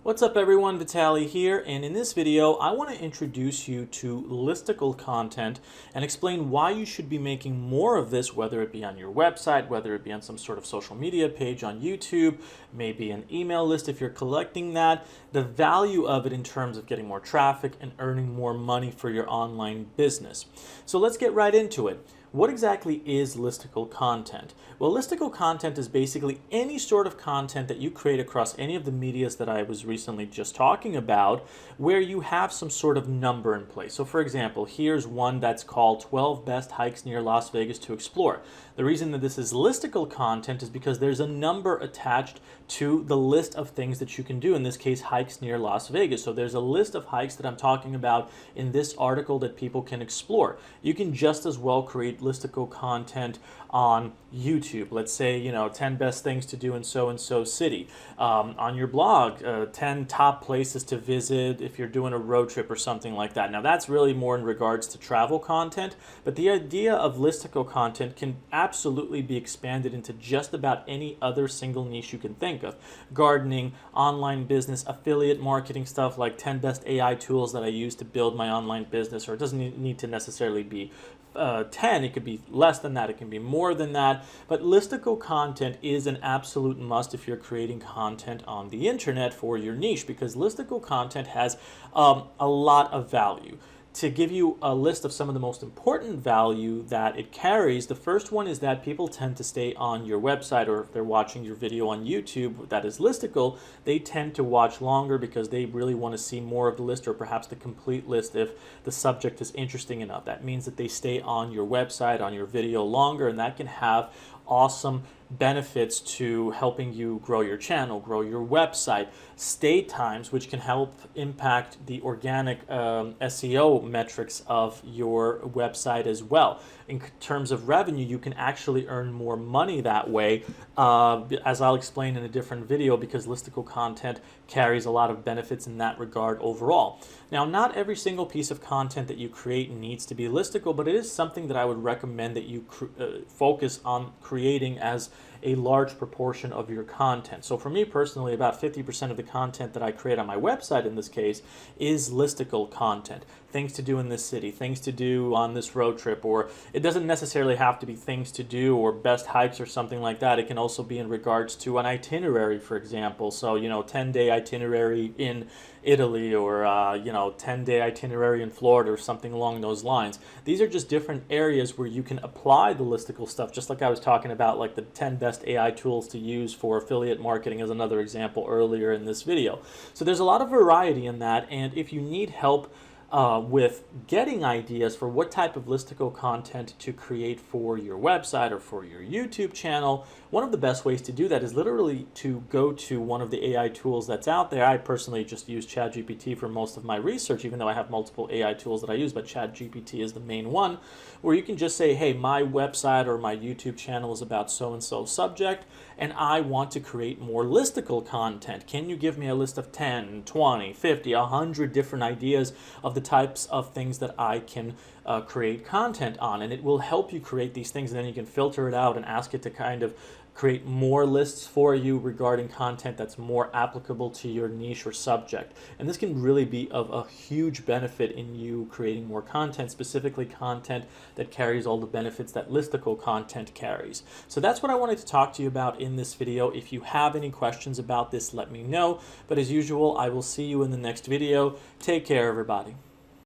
What's up everyone, Vitaly here, and in this video I want to introduce you to listicle content and explain why you should be making more of this, whether it be on your website, whether it be on some sort of social media page on YouTube, maybe an email list if you're collecting that, the value of it in terms of getting more traffic and earning more money for your online business. So let's get right into it. What exactly is listicle content? Well, listicle content is basically any sort of content that you create across any of the medias that I was recently just talking about, where you have some sort of number in place. So for example, here's one that's called 12 Best Hikes Near Las Vegas to Explore. The reason that this is listicle content is because there's a number attached to the list of things that you can do, in this case, hikes near Las Vegas. So there's a list of hikes that I'm talking about in this article that people can explore. You can just as well create listicle content on YouTube. Let's say, 10 best things to do in so-and-so city. On your blog, 10 top places to visit if you're doing a road trip or something like that. Now that's really more in regards to travel content, but the idea of listicle content can absolutely be expanded into just about any other single niche you can think of. Gardening, online business, affiliate marketing stuff like 10 best AI tools that I use to build my online business, or it doesn't need to necessarily be 10, it could be less than that, it can be more than that, but listicle content is an absolute must if you're creating content on the internet for your niche, because listicle content has a lot of value. To give you a list of some of the most important value that it carries, the first one is that people tend to stay on your website, or if they're watching your video on YouTube that is listicle, they tend to watch longer because they really want to see more of the list, or perhaps the complete list if the subject is interesting enough. That means that they stay on your website, on your video longer, and that can have awesome benefits to helping you grow your channel, grow your website. Stay times, which can help impact the organic SEO metrics of your website as well. In terms of revenue, you can actually earn more money that way, as I'll explain in a different video, because listicle content carries a lot of benefits in that regard overall. Now, not every single piece of content that you create needs to be listicle, but it is something that I would recommend that you focus on creating as a large proportion of your content. So for me personally, about 50% of the content that I create on my website in this case is listicle content. Things to do in this city, things to do on this road trip, or it doesn't necessarily have to be things to do or best hikes or something like that. It can also be in regards to an itinerary, for example. So, 10-day itinerary in Italy, or 10-day itinerary in Florida, or something along those lines. These are just different areas where you can apply the listicle stuff, just like I was talking about, like the 10 best AI tools to use for affiliate marketing as another example earlier in this video. So there's a lot of variety in that, and if you need help with getting ideas for what type of listicle content to create for your website or for your YouTube channel, one of the best ways to do that is literally to go to one of the AI tools that's out there. I personally just use ChatGPT for most of my research, even though I have multiple AI tools that I use, but ChatGPT is the main one, where you can just say, hey, my website or my YouTube channel is about so-and-so subject, and I want to create more listicle content. Can you give me a list of 10, 20, 50, 100 different ideas of the types of things that I can create content on? And it will help you create these things, and then you can filter it out and ask it to kind of create more lists for you regarding content that's more applicable to your niche or subject. And this can really be of a huge benefit in you creating more content, specifically content that carries all the benefits that listicle content carries. So that's what I wanted to talk to you about in this video. If you have any questions about this, let me know. But as usual, I will see you in the next video. Take care, everybody.